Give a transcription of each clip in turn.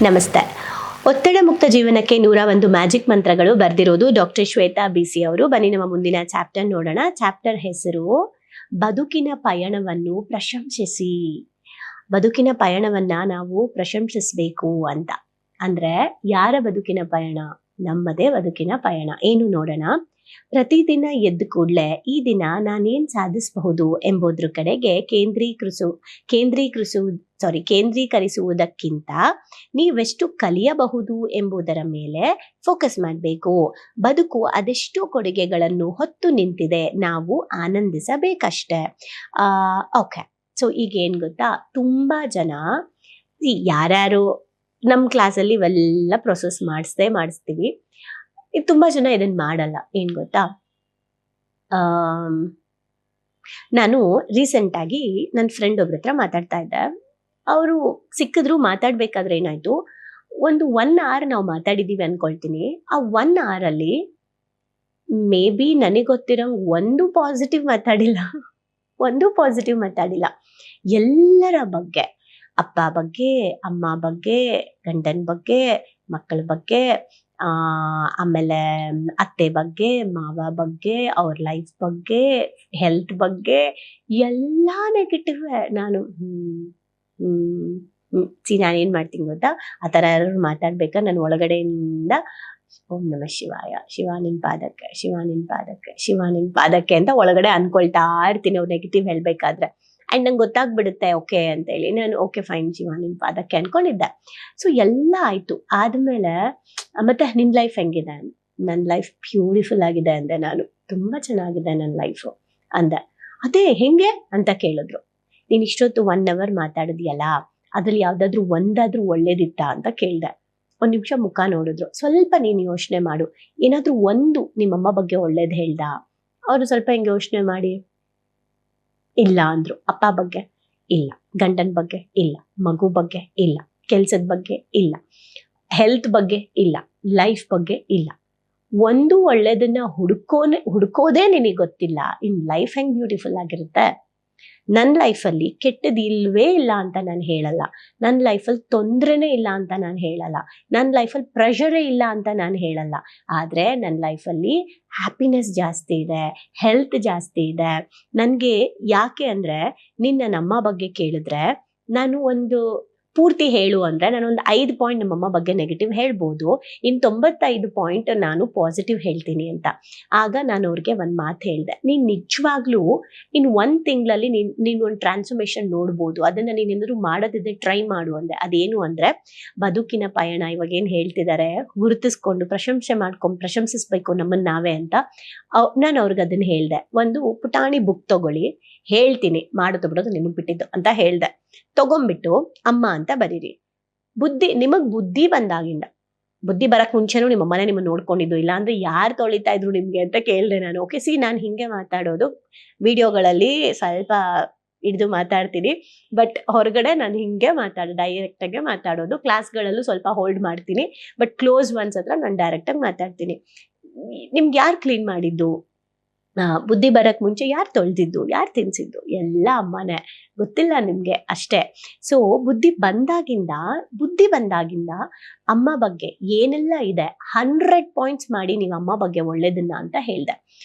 ನಮಸ್ತೆ. ಒತ್ತಡ ಮುಕ್ತ ಜೀವನಕ್ಕೆ 101 ಮ್ಯಾಜಿಕ್ ಮಂತ್ರಗಳು ಬರೆದಿರೋದು ಡಾಕ್ಟರ್ ಶ್ವೇತಾ ಬಿಸಿ ಅವರು. ಬನ್ನಿ ನಮ್ಮ ಮುಂದಿನ ಚಾಪ್ಟರ್ ನೋಡೋಣ. ಚಾಪ್ಟರ್ ಹೆಸರು ಬದುಕಿನ ಪಯಣವನ್ನು ಪ್ರಶಂಸಿಸಿ. ಬದುಕಿನ ಪಯಣವನ್ನ ನಾವು ಪ್ರಶಂಸಿಸಬೇಕು ಅಂತ. ಅಂದ್ರೆ ಯಾರ ಬದುಕಿನ ಪಯಣ? ನಮ್ಮದೇ ಬದುಕಿನ ಪಯಣ. ಏನು ನೋಡೋಣ. ಪ್ರತಿದಿನ ಎದ್ದ ಕೂಡಲೇ ಈ ದಿನ ನಾನೇನ್ ಸಾಧಿಸಬಹುದು ಎಂಬುದ್ರ ಕಡೆಗೆ ಕೇಂದ್ರೀಕರಿಸುವುದಕ್ಕಿಂತ ನೀವೆಷ್ಟು ಕಲಿಯಬಹುದು ಎಂಬುದರ ಮೇಲೆ ಫೋಕಸ್ ಮಾಡಬೇಕು. ಬದುಕು ಅದೆಷ್ಟು ಕೊಡುಗೆಗಳನ್ನು ಹೊತ್ತು ನಿಂತಿದೆ, ನಾವು ಆನಂದಿಸಬೇಕಷ್ಟೆ. ಓಕೆ, ಸೊ ಈಗ ಏನ್ ಗೊತ್ತಾ, ತುಂಬಾ ಜನ ಯಾರ್ಯಾರು ನಮ್ಮ ಕ್ಲಾಸಲ್ಲಿ ಇವೆಲ್ಲ ಪ್ರೊಸೆಸ್ ಮಾಡಿಸ್ತೀವಿ. ಇದು ತುಂಬಾ ಜನ ಇದನ್ನ ಮಾಡಲ್ಲ. ಏನ್ ಗೊತ್ತಾ, ನಾನು ರೀಸೆಂಟ್ ಆಗಿ ನನ್ನ ಫ್ರೆಂಡ್ ಒಬ್ರ ಹತ್ರ ಮಾತಾಡ್ತಾ ಇದ್ದೆ. ಅವರು ಸಿಕ್ಕಿದ್ರು. ಮಾತಾಡ್ಬೇಕಾದ್ರೆ ಏನಾಯ್ತು, ಒಂದು 1 hour ನಾವು ಮಾತಾಡಿದೀವಿ ಅನ್ಕೊಳ್ತೀನಿ. ಆ 1 hour ಅಲ್ಲಿ ಮೇ ಬಿ ನನಗೆ ಗೊತ್ತಿರೋ ಒಂದು ಪಾಸಿಟಿವ್ ಮಾತಾಡಿಲ್ಲ. ಎಲ್ಲರ ಬಗ್ಗೆ, ಅಪ್ಪ ಬಗ್ಗೆ, ಅಮ್ಮ ಬಗ್ಗೆ, ಗಂಡನ ಬಗ್ಗೆ, ಮಕ್ಕಳ ಬಗ್ಗೆ, ಆಮೇಲೆ ಅತ್ತೆ ಬಗ್ಗೆ, ಮಾವ ಬಗ್ಗೆ, ಅವ್ರ ಲೈಫ್ ಬಗ್ಗೆ, ಹೆಲ್ತ್ ಬಗ್ಗೆ ಎಲ್ಲಾ ನೆಗೆಟಿವ್. ನಾನು ನಾನೇನ್ ಮಾಡ್ತೀನಿ ಗೊತ್ತಾ, ಆ ಥರ ಯಾರು ಮಾತಾಡ್ಬೇಕಾ ನಾನು ಒಳಗಡೆಯಿಂದ ಓಂ ನಮ ಶಿವಾಯ, ಶಿವ ನಿನ್ ಪಾದಕ್ಕೆ, ಶಿವ ನಿನ್ ಪಾದಕ್ಕೆ, ಶಿವ ನಿನ್ ಪಾದಕ್ಕೆ ಅಂತ ಒಳಗಡೆ ಅನ್ಕೊಳ್ತಾ ಇರ್ತೀನಿ ಅವ್ರು ನೆಗೆಟಿವ್ ಹೇಳ್ಬೇಕಾದ್ರೆ. ಅಂಡ್ ನಂಗೆ ಗೊತ್ತಾಗ್ಬಿಡುತ್ತೆ ಓಕೆ ಅಂತ ಹೇಳಿ. ನಾನು ಓಕೆ ಫೈನ್, ಶಿವ ನಿನ್ ಪಾದಕ್ಕೆ ಅನ್ಕೊಂಡಿದ್ದೆ. ಸೊ ಎಲ್ಲ ಆಯ್ತು. ಆದ್ಮೇಲೆ ಮತ್ತೆ ನಿನ್ ಲೈಫ್ ಹೆಂಗಿದೆ? ನನ್ನ ಲೈಫ್ ಬ್ಯೂಟಿಫುಲ್ ಆಗಿದೆ ಅಂದೆ. ನಾನು ತುಂಬಾ ಚೆನ್ನಾಗಿದೆ ನನ್ನ ಲೈಫು ಅಂದೆ. ಅದೇ ಹೆಂಗೆ ಅಂತ ಕೇಳಿದ್ರು. ನೀನ್ ಇಷ್ಟೊತ್ತು 1 hour ಮಾತಾಡಿದ್ಯಲ್ಲ, ಅದ್ರಲ್ಲಿ ಯಾವ್ದಾದ್ರು ಒಂದಾದ್ರೂ ಒಳ್ಳೇದಿತ್ತಾ ಅಂತ ಕೇಳ್ದೆ. 1 ನಿಮಿಷ ಮುಖ ನೋಡಿದ್ರು. ಸ್ವಲ್ಪ ನೀನು ಯೋಚನೆ ಮಾಡು, ಏನಾದ್ರೂ ಒಂದು ನಿಮ್ಮಮ್ಮ ಬಗ್ಗೆ ಒಳ್ಳೇದ್ ಹೇಳ್ದ? ಅವ್ರು ಸ್ವಲ್ಪ ಹಿಂಗೆ ಯೋಚನೆ ಮಾಡಿ ಇಲ್ಲ ಅಂದ್ರು. ಅಪ್ಪ ಬಗ್ಗೆ ಇಲ್ಲ, ಗಂಡನ ಬಗ್ಗೆ ಇಲ್ಲ, ಮಗು ಬಗ್ಗೆ ಇಲ್ಲ, ಕೆಲ್ಸದ ಬಗ್ಗೆ ಇಲ್ಲ, ಹೆಲ್ತ್ ಬಗ್ಗೆ ಇಲ್ಲ, ಲೈಫ್ ಬಗ್ಗೆ ಇಲ್ಲ. ಒಂದು ಒಳ್ಳೇದನ್ನ ಹುಡ್ಕೋದೇ ನಿನಗೆ ಗೊತ್ತಿಲ್ಲ. ಇನ್ ಲೈಫ್ ಹೆಂಗ್ ಬ್ಯೂಟಿಫುಲ್ ಆಗಿರುತ್ತೆ? ನನ್ನ ಲೈಫಲ್ಲಿ ಕೆಟ್ಟದ್ದು ಇಲ್ವೇ ಇಲ್ಲ ಅಂತ ನಾನು ಹೇಳಲ್ಲ. ನನ್ನ ಲೈಫಲ್ಲಿ ತೊಂದ್ರೆನೇ ಇಲ್ಲ ಅಂತ ನಾನು ಹೇಳಲ್ಲ. ನನ್ನ ಲೈಫಲ್ಲಿ ಪ್ರೆಷರೇ ಇಲ್ಲ ಅಂತ ನಾನು ಹೇಳಲ್ಲ. ಆದ್ರೆ ನನ್ನ ಲೈಫಲ್ಲಿ ಹ್ಯಾಪಿನೆಸ್ ಜಾಸ್ತಿ ಇದೆ, ಹೆಲ್ತ್ ಜಾಸ್ತಿ ಇದೆ. ನನಗೆ ಯಾಕೆ ಅಂದ್ರೆ, ನನ್ನ ಅಮ್ಮ ಬಗ್ಗೆ ಕೇಳಿದ್ರೆ ನಾನು ಒಂದು ಪೂರ್ತಿ ಹೇಳು ಅಂದ್ರೆ ನಾನೊಂದು 5 ಪಾಯಿಂಟ್ ನಮ್ಮಮ್ಮ ಬಗ್ಗೆ ನೆಗೆಟಿವ್ ಹೇಳ್ಬೋದು, ಇನ್ 95 ಪಾಯಿಂಟ್ ನಾನು ಪಾಸಿಟಿವ್ ಹೇಳ್ತೀನಿ ಅಂತ. ಆಗ ನಾನು ಅವ್ರಿಗೆ ಒಂದು ಮಾತು ಹೇಳ್ದೆ, ನೀನ್ ನಿಜವಾಗ್ಲೂ ಇನ್ 1 ತಿಂಗಳಲ್ಲಿ ನೀನ್ ಒಂದು ಟ್ರಾನ್ಸ್ಫಾರ್ಮೇಶನ್ ನೋಡ್ಬೋದು. ಅದನ್ನ ನೀನೇನಾದ್ರು ಮಾಡೋದಿದ್ರೆ ಟ್ರೈ ಮಾಡು ಅಂದೆ. ಅದೇನು ಅಂದ್ರೆ, ಬದುಕಿನ ಪಯಣ ಇವಾಗ ಏನ್ ಹೇಳ್ತಿದ್ದಾರೆ, ಗುರುತಿಸ್ಕೊಂಡು ಪ್ರಶಂಸಿಸ್ಬೇಕು ನಮ್ಮನ್ನ ನಾವೇ ಅಂತ. ನಾನು ಅವ್ರಿಗೆ ಅದನ್ನ ಹೇಳ್ದೆ, ಒಂದು ಪುಟಾಣಿ ಬುಕ್ ತಗೊಳ್ಳಿ, ಹೇಳ್ತೀನಿ, ಮಾಡೋದು ಬಿಡೋದು ನಿಮಗ್ ಬಿಟ್ಟಿದ್ದು ಅಂತ ಹೇಳ್ದೆ. ತಗೊಂಡ್ಬಿಟ್ಟು ಅಮ್ಮ ಅಂತ ಬರೀರಿ. ನಿಮಗ್ ಬುದ್ಧಿ ಬಂದಾಗಿಂದ, ಬುದ್ಧಿ ಬರಕ್ ಮುಂಚೆನೂ ನಿಮ್ಮ ಅಮ್ಮನೇ ನಿಮ್ಮನ್ನ ನೋಡ್ಕೊಂಡಿದ್ದು, ಇಲ್ಲ ಅಂದ್ರೆ ಯಾರು ತೊಳಿತಾ ಇದ್ರು ನಿಮ್ಗೆ ಅಂತ ಕೇಳ್ದೆ ನಾನು. ಓಕೆ, ನಾನು ಹಿಂಗೆ ಮಾತಾಡೋದು, ವಿಡಿಯೋಗಳಲ್ಲಿ ಸ್ವಲ್ಪ ಹಿಡಿದು ಮಾತಾಡ್ತೀನಿ, ಬಟ್ ಹೊರಗಡೆ ನಾನು ಹಿಂಗೆ ಡೈರೆಕ್ಟ್ ಆಗಿ ಮಾತಾಡೋದು. ಕ್ಲಾಸ್ಗಳಲ್ಲೂ ಸ್ವಲ್ಪ ಹೋಲ್ಡ್ ಮಾಡ್ತೀನಿ, ಬಟ್ ಕ್ಲೋಸ್ ಒನ್ಸ್ ಹತ್ರ ನಾನು ಡೈರೆಕ್ಟ್ ಆಗಿ ಮಾತಾಡ್ತೀನಿ. ನಿಮ್ಗೆ ಯಾರು ಕ್ಲೀನ್ ಮಾಡಿದ್ದು? ಬುದ್ಧಿ ಬರಕ್ ಮುಂಚೆ ಯಾರು ತೊಳ್ದಿದ್ದು, ಯಾರು ತಿನ್ಸಿದ್ದು? ಎಲ್ಲ ಅಮ್ಮನೇ. ಗೊತ್ತಿಲ್ಲ ನಿಮ್ಗೆ ಅಷ್ಟೇ. ಸೊ ಬುದ್ಧಿ ಬಂದಾಗಿಂದ ಅಮ್ಮ ಬಗ್ಗೆ ಏನೆಲ್ಲ ಇದೆ 100 ಪಾಯಿಂಟ್ಸ್ ಮಾಡಿ ನೀವು ಅಮ್ಮ ಬಗ್ಗೆ ಒಳ್ಳೇದನ್ನ ಅಂತ ಹೇಳ್ದೆ.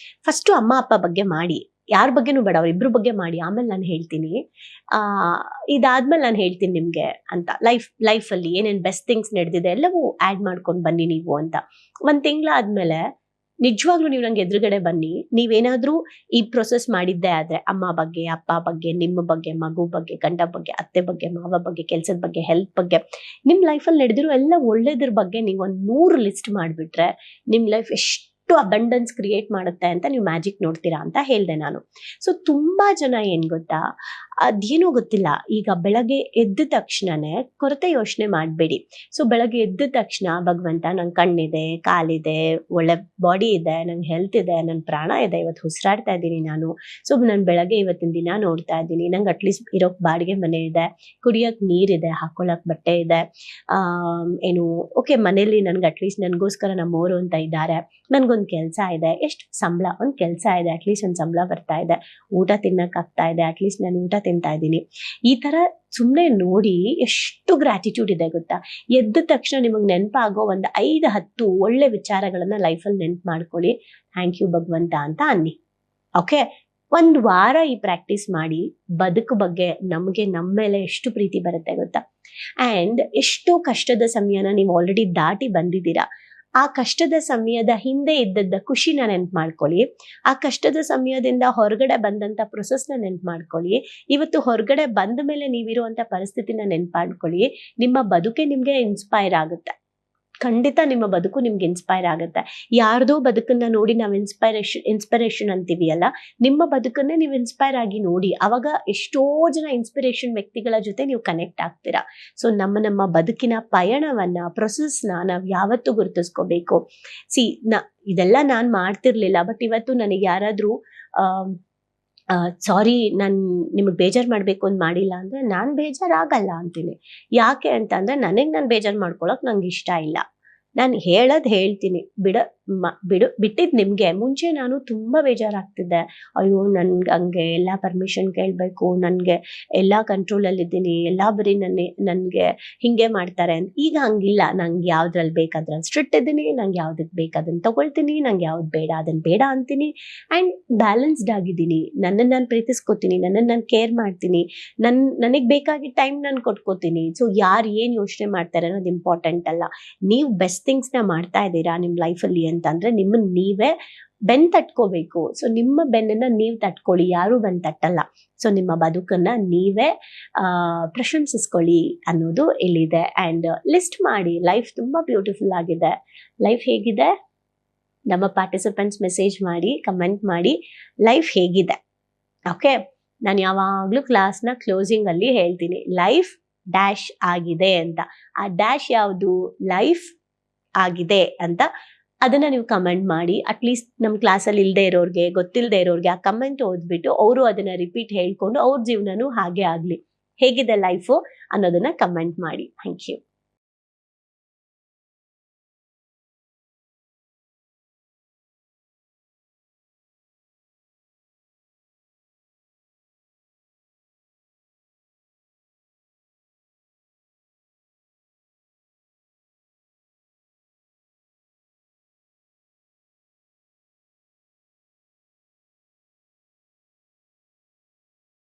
ಫಸ್ಟ್ ಅಮ್ಮ ಅಪ್ಪ ಬಗ್ಗೆ ಮಾಡಿ, ಯಾರ ಬಗ್ಗೆನೂ ಬೇಡ, ಅವ್ರಿಬ್ರು ಬಗ್ಗೆ ಮಾಡಿ. ಆಮೇಲೆ ನಾನು ಹೇಳ್ತೀನಿ, ಇದಾದ್ಮೇಲೆ ನಾನು ಹೇಳ್ತೀನಿ ನಿಮ್ಗೆ ಅಂತ. ಲೈಫಲ್ಲಿ ಏನೇನ್ ಬೆಸ್ಟ್ ಥಿಂಗ್ಸ್ ನಡೆದಿದೆ ಎಲ್ಲವೂ ಆಡ್ ಮಾಡ್ಕೊಂಡು ಬನ್ನಿ ನೀವು ಅಂತ. 1 ತಿಂಗಳಾದ್ಮೇಲೆ ನಿಜವಾಗ್ಲೂ ನೀವು ನಂಗೆ ಎದುರುಗಡೆ ಬನ್ನಿ. ನೀವೇನಾದ್ರೂ ಈ ಪ್ರೊಸೆಸ್ ಮಾಡಿದ್ದೆ ಆದ್ರೆ, ಅಮ್ಮ ಬಗ್ಗೆ, ಅಪ್ಪ ಬಗ್ಗೆ, ನಿಮ್ಮ ಬಗ್ಗೆ, ಮಗು ಬಗ್ಗೆ, ಗಂಡ ಬಗ್ಗೆ, ಅತ್ತೆ ಬಗ್ಗೆ, ಮಾವ ಬಗ್ಗೆ, ಕೆಲ್ಸದ ಬಗ್ಗೆ, ಹೆಲ್ತ್ ಬಗ್ಗೆ, ನಿಮ್ ಲೈಫಲ್ಲಿ ನಡೆದಿರೋ ಎಲ್ಲ ಒಳ್ಳೇದ್ರ ಬಗ್ಗೆ ನೀವು ಒಂದು 100 ಲಿಸ್ಟ್ ಮಾಡ್ಬಿಟ್ರೆ ನಿಮ್ ಲೈಫ್ ಎಷ್ಟು ಅಬಂಡೆನ್ಸ್ ಕ್ರಿಯೇಟ್ ಮಾಡುತ್ತೆ ಅಂತ ನೀವು ಮ್ಯಾಜಿಕ್ ನೋಡ್ತೀರಾ ಅಂತ ಹೇಳ್ದೆ ನಾನು. ಸೊ ತುಂಬಾ ಜನ ಏನ್ ಗೊತ್ತಾ, ಅದೇನೋ ಗೊತ್ತಿಲ್ಲ, ಈಗ ಬೆಳಗ್ಗೆ ಎದ್ದ ತಕ್ಷಣನೇ ಕೊರತೆ ಯೋಚನೆ ಮಾಡಬೇಡಿ. ಸೊ ಬೆಳಗ್ಗೆ ಎದ್ದ ತಕ್ಷಣ, ಭಗವಂತ, ನಂಗೆ ಕಣ್ಣಿದೆ, ಕಾಲಿದೆ, ಒಳ್ಳೆ ಬಾಡಿ ಇದೆ, ನಂಗೆ ಹೆಲ್ತ್ ಇದೆ, ನನ್ನ ಪ್ರಾಣ ಇದೆ, ಇವತ್ತು ಉಸಿರಾಡ್ತಾ ಇದ್ದೀನಿ ನಾನು. ಸೊ ನಾನು ಬೆಳಗ್ಗೆ ಇವತ್ತಿನ ದಿನ ನೋಡ್ತಾ ಇದ್ದೀನಿ, ನಂಗೆ ಅಟ್ಲೀಸ್ಟ್ ಇರೋಕ್ ಬಾಡಿಗೆ ಮನೆ ಇದೆ, ಕುಡಿಯೋಕ್ ನೀರಿದೆ, ಹಾಕೊಳ್ಳಕ್ ಬಟ್ಟೆ ಇದೆ, ಓಕೆ ಮನೇಲಿ ನನ್ಗೆ ಅಟ್ಲೀಸ್ಟ್ ನನಗೋಸ್ಕರ ನಮ್ಮೋರು ಅಂತ ಇದ್ದಾರೆ, ನನ್ಗೊಂದು ಕೆಲಸ ಇದೆ, ಎಷ್ಟು ಸಂಬಳ, ಒಂದು ಕೆಲಸ ಇದೆ, ಅಟ್ಲೀಸ್ಟ್ ಒಂದು ಸಂಬಳ ಬರ್ತಾ ಇದೆ, ಊಟ ತಿನ್ನಕ್ ಆಗ್ತಾ ಇದೆ, ಅಟ್ಲೀಸ್ಟ್ ನಾನು ಊಟ ತಿಂತಾ ಇದ್ದೀನಿ. ಈ ತರ ಸುಮ್ಮನೆ ನೋಡಿ ಎಷ್ಟು ಗ್ರಾಟಿಟ್ಯೂಡ್ ಇದೆ ಗೊತ್ತಾ. ಎದ್ದ ತಕ್ಷಣ ನಿಮಗೆ ನೆನಪಾಗೋ ಒಂದು 5-10 ಒಳ್ಳೆ ವಿಚಾರಗಳನ್ನ ಲೈಫಲ್ಲಿ ನೆನ್ಪು ಮಾಡ್ಕೊಳ್ಳಿ. ಥ್ಯಾಂಕ್ ಯು ಭಗವಂತ ಅಂತ ಅನ್ನಿ. ಓಕೆ, ಒಂದು ವಾರ ಈ ಪ್ರಾಕ್ಟೀಸ್ ಮಾಡಿ, ಬದುಕು ಬಗ್ಗೆ ನಮಗೆ ನಮ್ಮ ಮೇಲೆ ಎಷ್ಟು ಪ್ರೀತಿ ಬರುತ್ತೆ ಗೊತ್ತಾ. ಆ್ಯಂಡ್ ಎಷ್ಟೋ ಕಷ್ಟದ ಸಮಯನ ನೀವು ಆಲ್ರೆಡಿ ದಾಟಿ ಬಂದಿದ್ದೀರಾ. ಆ ಕಷ್ಟದ ಸಮಯದ ಹಿಂದೆ ಇದ್ದದ್ದ ಖುಷಿನ ನೆನ್ಪು ಮಾಡ್ಕೊಳ್ಳಿ. ಆ ಕಷ್ಟದ ಸಮಯದಿಂದ ಹೊರಗಡೆ ಬಂದಂಥ ಪ್ರೊಸೆಸ್ನ ನೆನ್ಪು ಮಾಡ್ಕೊಳ್ಳಿ. ಇವತ್ತು ಹೊರಗಡೆ ಬಂದ ಮೇಲೆ ನೀವಿರುವಂಥ ಪರಿಸ್ಥಿತಿನ ನೆನ್ಪು ಮಾಡ್ಕೊಳ್ಳಿ. ನಿಮ್ಮ ಬದುಕೆ ನಿಮಗೆ ಇನ್ಸ್ಪೈರ್ ಆಗುತ್ತೆ. ಖಂಡಿತ ನಿಮ್ಮ ಬದುಕು ನಿಮ್ಗೆ ಇನ್ಸ್ಪೈರ್ ಆಗುತ್ತೆ. ಯಾರ್ದೋ ಬದುಕನ್ನ ನೋಡಿ ನಾವು ಇನ್ಸ್ಪಿರೇಷನ್ ಅಂತೀವಿ ಅಲ್ಲ, ನಿಮ್ಮ ಬದುಕನ್ನೇ ನೀವು ಇನ್ಸ್ಪೈರ್ ಆಗಿ ನೋಡಿ. ಅವಾಗ ಎಷ್ಟೋ ಜನ ಇನ್ಸ್ಪಿರೇಷನ್ ವ್ಯಕ್ತಿಗಳ ಜೊತೆ ನೀವು ಕನೆಕ್ಟ್ ಆಗ್ತೀರಾ. ಸೊ ನಮ್ಮ ಬದುಕಿನ ಪಯಣವನ್ನ, ಪ್ರೊಸೆಸ್ನ ನಾವು ಯಾವತ್ತೂ ಗುರುತಿಸ್ಕೋಬೇಕು. ಇದೆಲ್ಲ ನಾನು ಮಾಡ್ತಿರ್ಲಿಲ್ಲ, ಬಟ್ ಇವತ್ತು ನನಗೆ ಯಾರಾದ್ರೂ ಸಾರಿ ನಾನು ನಿಮಗೆ ಬೇಜಾರು ಮಾಡಬೇಕು ಅಂತ ಮಾಡಿಲ್ಲ ಅಂದರೆ ನಾನು ಬೇಜಾರಾಗಲ್ಲ ಅಂತೀನಿ. ಯಾಕೆ ಅಂತಂದರೆ ನನಗೆ ನಾನು ಬೇಜಾರು ಮಾಡ್ಕೊಳಕ್ಕೆ ನಂಗೆ ಇಷ್ಟ ಇಲ್ಲ. ನಾನು ಹೇಳ್ತೀನಿ, ಬಿಟ್ಟಿದ್ದು ನಿಮಗೆ. ಮುಂಚೆ ನಾನು ತುಂಬ ಬೇಜಾರಾಗ್ತಿದ್ದೆ. ಅಯ್ಯೋ ನನ್ಗೆ ಹಂಗೆ ಎಲ್ಲ ಪರ್ಮಿಷನ್ ಕೇಳಬೇಕು, ನನಗೆ ಎಲ್ಲ ಕಂಟ್ರೋಲಲ್ಲಿದ್ದೀನಿ, ಎಲ್ಲ ಬರೀ ನನಗೆ ಹೀಗೆ ಮಾಡ್ತಾರೆ ಅಂತ. ಈಗ ಹಂಗಿಲ್ಲ. ನಂಗೆ ಯಾವ್ದ್ರಲ್ಲಿ ಬೇಕಾದ್ರಲ್ಲಿ ಸ್ಟ್ರಿಕ್ಟ್ ಇದ್ದೀನಿ, ನಂಗೆ ಯಾವ್ದಕ್ಕೆ ಬೇಕಾದನ್ನು ತಗೊಳ್ತೀನಿ, ನಂಗೆ ಯಾವ್ದು ಬೇಡ ಅದನ್ನು ಬೇಡ ಅಂತೀನಿ. ಆ್ಯಂಡ್ ಬ್ಯಾಲೆನ್ಸ್ಡ್ ಆಗಿದ್ದೀನಿ. ನನ್ನನ್ನು ನಾನು ಪ್ರೀತಿಸ್ಕೊತೀನಿ, ನನ್ನನ್ನು ನಾನು ಕೇರ್ ಮಾಡ್ತೀನಿ, ನನಗೆ ಬೇಕಾಗಿದ್ದ ಟೈಮ್ ನಾನು ಕೊಟ್ಕೋತೀನಿ. ಸೊ ಯಾರು ಏನು ಯೋಚನೆ ಮಾಡ್ತಾರೆ ಅನ್ನೋದು ಇಂಪಾರ್ಟೆಂಟ್ ಅಲ್ಲ. ನೀವು ಬೆಸ್ಟ್ ಥಿಂಗ್ಸ್ನ ಮಾಡ್ತಾ ಇದ್ದೀರಾ ನಿಮ್ಮ ಲೈಫಲ್ಲಿ ಅಂತಂದ್ರೆ ನಿಮ್ಮನ್ನು ನೀವೇ ಬೆನ್ ತಟ್ಕೋಬೇಕು. ಸೊ ನಿಮ್ಮ ಬೆನ್ನನ್ನ ನೀವು ತಟ್ಕೊಳ್ಳಿ, ಯಾರು ಬೆನ್ ತಟ್ಟಲ್ಲ. ಸೊ ನಿಮ್ಮ ಬದುಕನ್ನ ನೀವೇ ಪ್ರಶಂಸಿಸ್ಕೊಳ್ಳಿ ಅನ್ನೋದು ಇಲ್ಲಿದೆ. ಆ್ಯಂಡ್ ಲಿಸ್ಟ್ ಮಾಡಿ. ಲೈಫ್ ತುಂಬ ಬ್ಯೂಟಿಫುಲ್ ಆಗಿದೆ. ಲೈಫ್ ಹೇಗಿದೆ? ನಮ್ಮ ಪಾರ್ಟಿಸಿಪೆಂಟ್ಸ್ ಮೆಸೇಜ್ ಮಾಡಿ, ಕಮೆಂಟ್ ಮಾಡಿ, ಲೈಫ್ ಹೇಗಿದೆ. ಓಕೆ, ನಾನು ಯಾವಾಗಲೂ ಕ್ಲಾಸ್ನ ಕ್ಲೋಸಿಂಗಲ್ಲಿ ಹೇಳ್ತೀನಿ, ಲೈಫ್ ಡ್ಯಾಶ್ ಆಗಿದೆ ಅಂತ. ಆ ಡ್ಯಾಶ್ ಯಾವುದು? ಲೈಫ್ ಆಗಿದೆ ಅಂತ. ಅದನ್ನ ನೀವು ಕಮೆಂಟ್ ಮಾಡಿ. ಅಟ್ಲೀಸ್ಟ್ ನಮ್ಮ ಕ್ಲಾಸಲ್ಲಿ ಇಲ್ಲದೆ ಇರೋರಿಗೆ, ಗೊತ್ತಿಲ್ಲದೆ ಇರೋರಿಗೆ ಆ ಕಮೆಂಟ್ ಓದ್ಬಿಟ್ಟು ಅವರು ಅದನ್ನ ರಿಪೀಟ್ ಹೇಳ್ಕೊಂಡು ಅವ್ರ ಜೀವನನೂ ಹಾಗೆ ಆಗಲಿ. ಹೇಗಿದೆ ಲೈಫು ಅನ್ನೋದನ್ನ ಕಮೆಂಟ್ ಮಾಡಿ. Thank you.